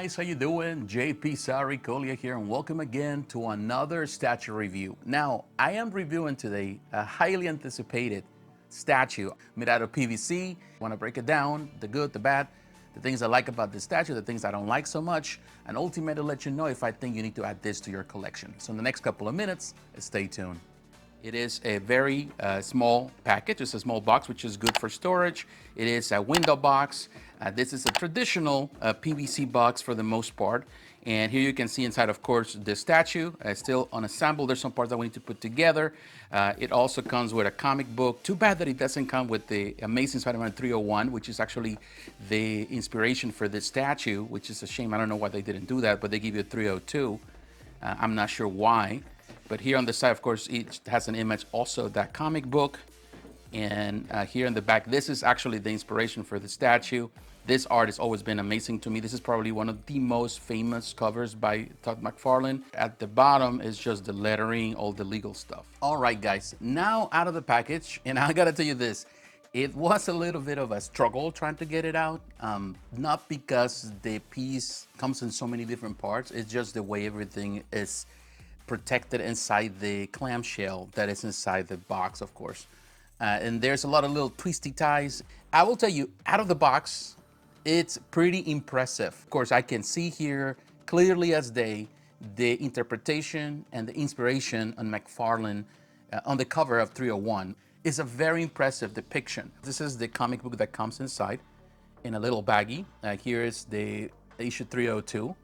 guys, how you doing? jpsarrireviews here, and welcome again to another statue review. Now, I am reviewing today a highly anticipated statue made out of PVC. I want to break it down, the good, the bad, the things I like about this statue, the things I don't like so much, and ultimately let you know if I think you need to add this to your collection. So in the next couple of minutes, stay tuned. It is a very small package. It's a small box, which is good for storage. It is a window box. This is a traditional PVC box for the most part. And here you can see inside, of course, the statue still unassembled. There's some parts that we need to put together. It also comes with a comic book. Too bad that it doesn't come with the Amazing Spider-Man 301, which is actually the inspiration for this statue, which is a shame. I don't know why they didn't do that, but they give you a 302. I'm not sure why. But here on the side, of course, it has an image also of that comic book. And here in the back, this is actually the inspiration for the statue. This art has always been amazing to me. This is probably one of the most famous covers by Todd McFarlane. At the bottom is just the lettering, all the legal stuff. All right, guys, now out of the package, and I gotta tell you this, it was a little bit of a struggle trying to get it out. Not because the piece comes in so many different parts, it's just the way everything is protected inside the clamshell that is inside the box, of course. And there's a lot of little twisty ties. I will tell you, out of the box, it's pretty impressive. Of course, I can see here clearly as day the interpretation and the inspiration on McFarlane on the cover of 301. It's a very impressive depiction. This is the comic book that comes inside in a little baggie. Here is the issue 302.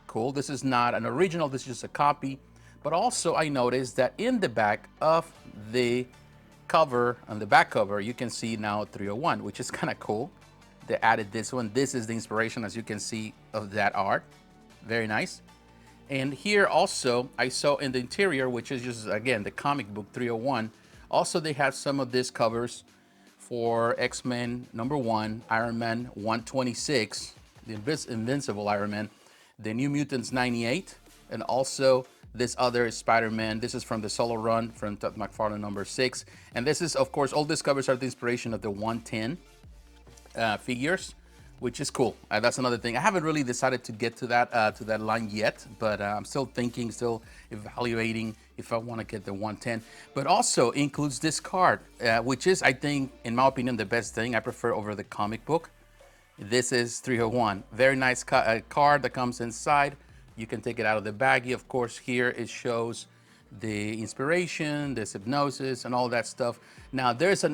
Cool. This is not an original, this is just a copy. But also I noticed that in the back of the cover, on the back cover, you can see now 301, which is kind of cool. They added this one. This is the inspiration, as you can see, of that art. Very nice. And here also, I saw in the interior, which is just, again, the comic book 301, also they have some of these covers for X-Men #1, Iron Man 126, the Invincible Iron Man, the New Mutants 98, and also this other Spider-Man. This is from the solo run from Todd McFarlane #6. And this is, of course, all these covers are the inspiration of the 110 figures, which is cool. That's another thing. I haven't really decided to get to that line yet, but I'm still thinking, still evaluating if I want to get the 110. But also includes this card, which is, I think, in my opinion, the best thing I prefer over the comic book. This is 301. Very nice card that comes inside. You can take it out of the baggie. Of course, here it shows the inspiration, this hypnosis, and all that stuff. Now, there's a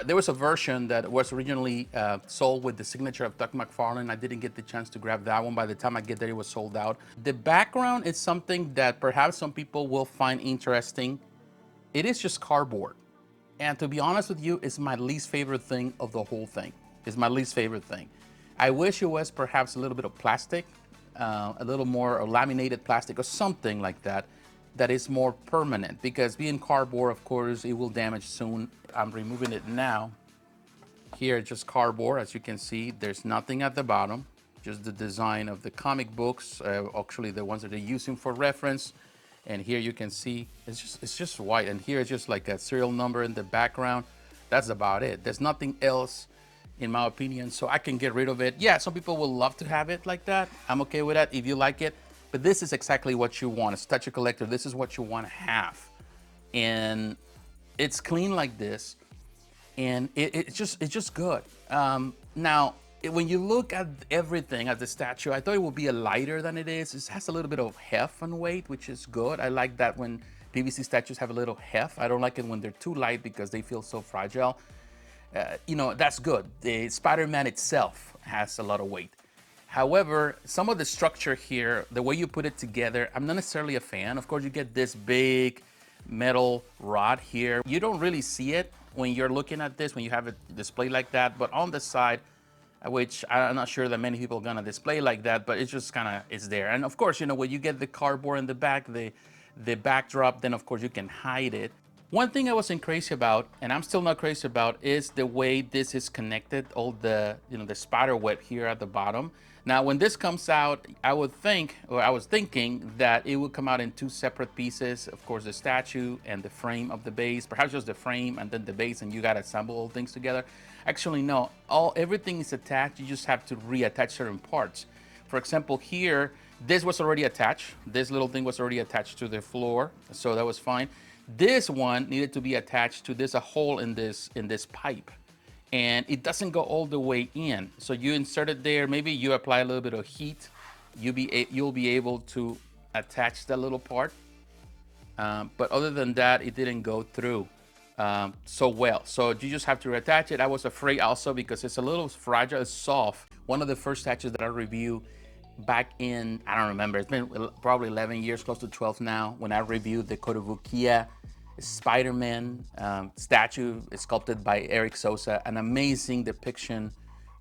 there was a version that was originally sold with the signature of Doug McFarlane. I didn't get the chance to grab that one. By the time I get there, it was sold out. The background is something that perhaps some people will find interesting. It is just cardboard. And to be honest with you, it's my least favorite thing of the whole thing. It's my least favorite thing. I wish it was perhaps a little bit of plastic, a little more laminated plastic or something like that, that is more permanent, because being cardboard, of course, it will damage soon. I'm removing it now. Here, it's just cardboard. As you can see, there's nothing at the bottom, just the design of the comic books, actually the ones that they're using for reference. And here you can see, it's just white. And here it's just like a serial number in the background. That's about it. There's nothing else, in my opinion, so I can get rid of it. Yeah, some people will love to have it like that. I'm okay with that if you like it. But this is exactly what you want. As a statue collector, this is what you want to have. And it's clean like this. And it's just good. Now, when you look at everything, at the statue, I thought it would be a lighter than it is. It has a little bit of heft and weight, which is good. I like that when PVC statues have a little heft. I don't like it when they're too light because they feel so fragile. You know, that's good. The Spider-Man itself has a lot of weight. However, some of the structure here, the way you put it together, I'm not necessarily a fan. Of course, you get this big metal rod here. You don't really see it when you're looking at this, when you have it displayed like that. But on the side, which I'm not sure that many people are gonna display like that, but it's just kind of, it's there. And of course, you know, when you get the cardboard in the back, the backdrop, then of course you can hide it. One thing I wasn't crazy about, and I'm still not crazy about, is the way this is connected, all the, you know, the spider web here at the bottom. Now, when this comes out, I would think, or I was thinking that it would come out in two separate pieces. Of course, the statue and the frame of the base, perhaps just the frame and then the base, and you gotta assemble all things together. Actually, no, everything is attached. You just have to reattach certain parts. For example, here, this was already attached. This little thing was already attached to the floor, so that was fine. This one needed to be attached to this, a hole in this pipe, and it doesn't go all the way in. So you insert it there, maybe you apply a little bit of heat, you'll be able to attach that little part. But other than that, it didn't go through so well. So you just have to reattach it. I was afraid also because it's a little fragile, it's soft. One of the first statues that I reviewed back in, I don't remember, it's been probably 11 years, close to 12 now, when I reviewed the Kotobukiya Spider-Man statue sculpted by Eric Sosa, an amazing depiction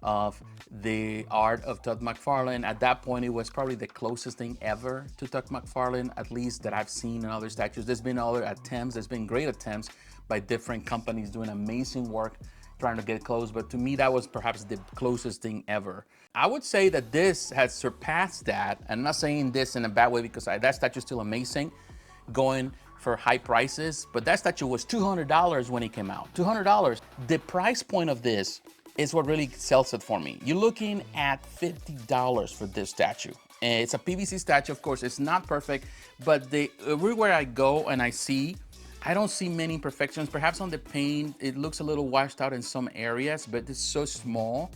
of the art of Todd McFarlane. At that point, it was probably the closest thing ever to Todd McFarlane, at least that I've seen in other statues. There's been other attempts, there's been great attempts by different companies doing amazing work trying to get close, but to me, that was perhaps the closest thing ever. I would say that this has surpassed that. I'm not saying this in a bad way because that statue is still amazing, going for high prices, but that statue was $200 when it came out, $200. The price point of this is what really sells it for me. You're looking at $50 for this statue. And it's a PVC statue, of course, it's not perfect, but everywhere I go and I don't see many imperfections. Perhaps on the paint, it looks a little washed out in some areas, but it's so small.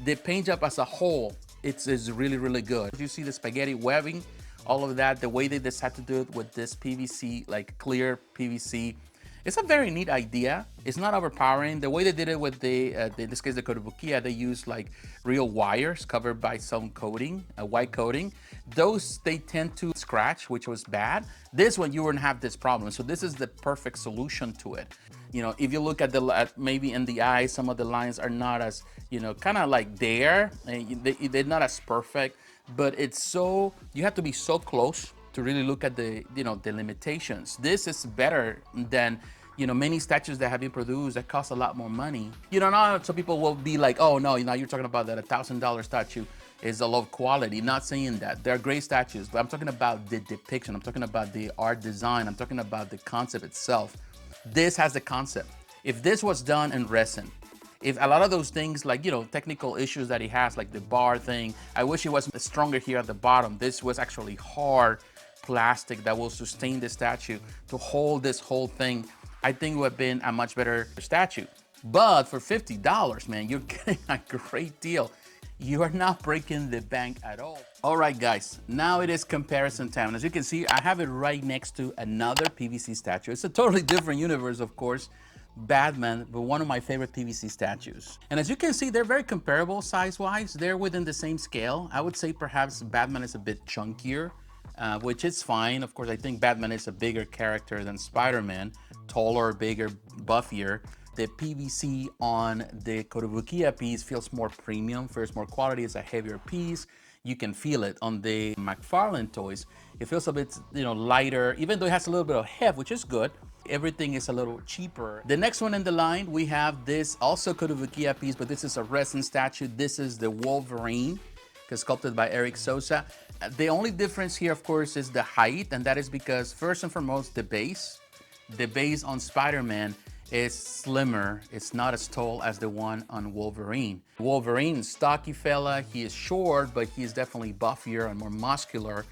The paint job as a whole, it's really, really good. You see the spaghetti webbing, all of that, the way they decided to do it with this PVC, like clear PVC. It's a very neat idea. It's not overpowering. The way they did it with in this case, the Kotobukiya, they used like real wires covered by some coating, a white coating. Those, they tend to scratch, which was bad. This one, you wouldn't have this problem. So this is the perfect solution to it. You know, if you look at maybe in the eye, some of the lines are not as, you know, kind of like there. They're not as perfect, but it's so, you have to be so close to really look at the, you know, the limitations. This is better than, you know, many statues that have been produced that cost a lot more money. You know, now some people will be like, oh no, now you're talking about that $1,000 statue is a low quality. Not saying that. They're great statues, but I'm talking about the depiction. I'm talking about the art design. I'm talking about the concept itself. This has the concept. If this was done in resin, if a lot of those things, like, you know, technical issues that he has, like the bar thing, I wish it was stronger here at the bottom. This was actually hard plastic that will sustain the statue to hold this whole thing. I think it would have been a much better statue. But for $50, man, you're getting a great deal. You are not breaking the bank at all. All right, guys, now it is comparison time. As you can see, I have it right next to another PVC statue. It's a totally different universe, of course. Batman, but one of my favorite PVC statues. And as you can see, they're very comparable size-wise. They're within the same scale. I would say perhaps Batman is a bit chunkier, which is fine. Of course, I think Batman is a bigger character than Spider-Man, taller, bigger, buffier. The PVC on the Kotobukiya piece feels more premium, feels more quality. It's a heavier piece. You can feel it. On the McFarlane toys, it feels a bit, you know, lighter, even though it has a little bit of heft, which is good. Everything is a little cheaper. The next one in the line, we have this also Kotobukiya piece, but this is a resin statue. This is the Wolverine, sculpted by Eric Sosa. The only difference here, of course, is the height, and that is because, first and foremost, the base on Spider-Man is slimmer. It's not as tall as the one on Wolverine. Wolverine is stocky fella. He is short, but he is definitely buffier and more muscular.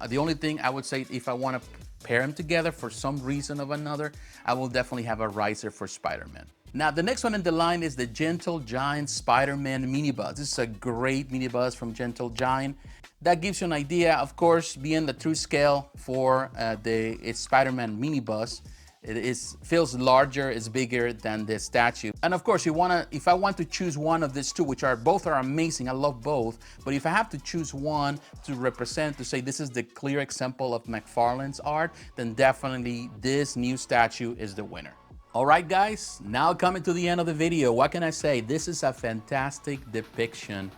The only thing I would say, if I want to pair them together for some reason or another, I will definitely have a riser for Spider-Man. Now, the next one in the line is the Gentle Giant Spider-Man mini bust. This is a great mini bust from Gentle Giant. That gives you an idea, of course, being the true scale for its Spider-Man mini bust. It feels larger, it's bigger than the statue. And of course, if I want to choose one of these two, which both are amazing, I love both, but if I have to choose one to represent, to say this is the clear example of McFarlane's art, then definitely this new statue is the winner. All right, guys, now coming to the end of the video, what can I say? This is a fantastic depiction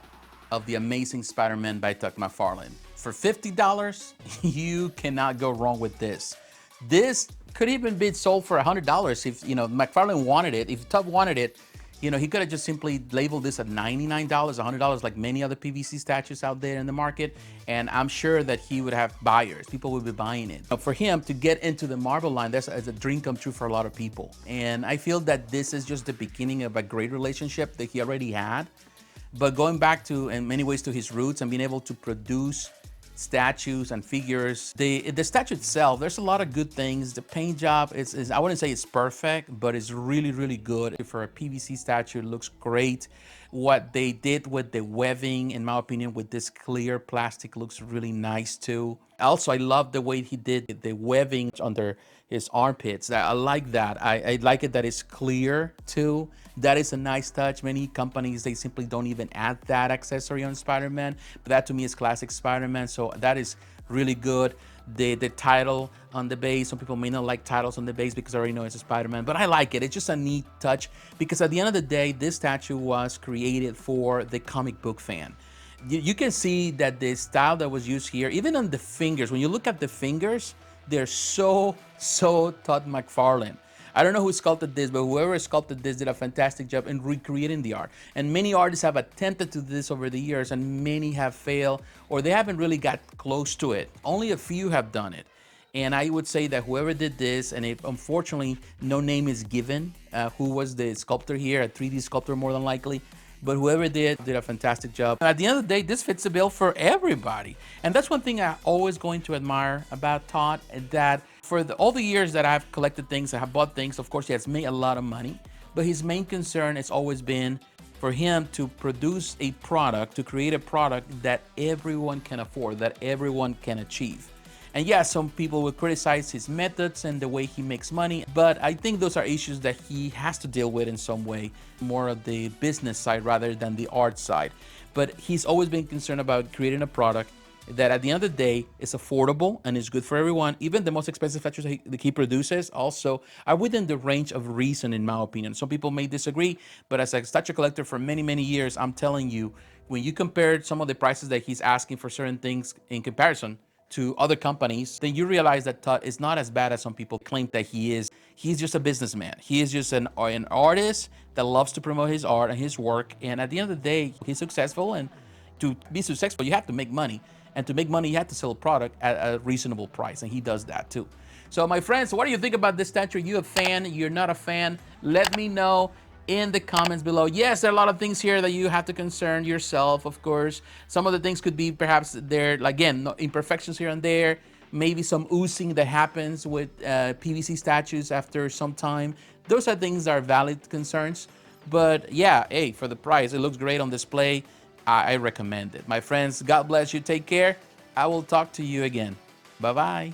of the amazing Spider-Man by Todd McFarlane. For $50, you cannot go wrong with this. This could even be sold for $100 if, you know, McFarlane wanted it. If Todd wanted it, you know, he could have just simply labeled this at $99, $100, like many other PVC statues out there in the market. And I'm sure that he would have buyers. People would be buying it. But for him to get into the marble line, that's a dream come true for a lot of people. And I feel that this is just the beginning of a great relationship that he already had. But going back to, in many ways, to his roots and being able to produce statues and figures. The statue itself, there's a lot of good things. The paint job is I wouldn't say it's perfect, but it's really, really good. For a PVC statue, it looks great. What they did with the webbing, in my opinion, with this clear plastic looks really nice too. Also, I love the way he did the webbing under his armpits. I like that. I like it that it's clear too. That is a nice touch. Many companies, they simply don't even add that accessory on Spider-Man. But that to me is classic Spider-Man. So that is really good. The title on the base, some people may not like titles on the base because I already know it's a Spider-Man, but I like it. It's just a neat touch because at the end of the day, this statue was created for the comic book fan. You can see that the style that was used here, even on the fingers, when you look at the fingers, they're so Todd McFarlane. I don't know who sculpted this, but whoever sculpted this did a fantastic job in recreating the art. And many artists have attempted to do this over the years, and many have failed, or they haven't really got close to it. Only a few have done it. And I would say that whoever did this, and unfortunately, no name is given, who was the sculptor here, a 3D sculptor more than likely, but whoever did a fantastic job. At the end of the day, this fits the bill for everybody. And that's one thing I'm always going to admire about Todd, that for all the years that I've collected things, I have bought things, of course, he has made a lot of money, but his main concern has always been for him to produce a product, to create a product that everyone can afford, that everyone can achieve. And yeah, some people will criticize his methods and the way he makes money, but I think those are issues that he has to deal with in some way, more of the business side rather than the art side. But he's always been concerned about creating a product that at the end of the day is affordable and is good for everyone. Even the most expensive statues that he produces also are within the range of reason, in my opinion. Some people may disagree, but as a statue collector for many, many years, I'm telling you, when you compare some of the prices that he's asking for certain things in comparison to other companies, then you realize that Todd is not as bad as some people claim that he is. He's just a businessman. He is just an artist that loves to promote his art and his work. And at the end of the day, he's successful. And to be successful, you have to make money. And to make money, you have to sell a product at a reasonable price. And he does that too. So my friends, what do you think about this statue? Are you a fan? You're not a fan? Let me know in the comments below. Yes, there are a lot of things here that you have to concern yourself, of course. Some of the things could be perhaps there, again, imperfections here and there, maybe some oozing that happens with PVC statues after some time. Those are things that are valid concerns. But yeah, hey, for the price, it looks great on display. I recommend it. My friends, God bless you. Take care. I will talk to you again. Bye-bye.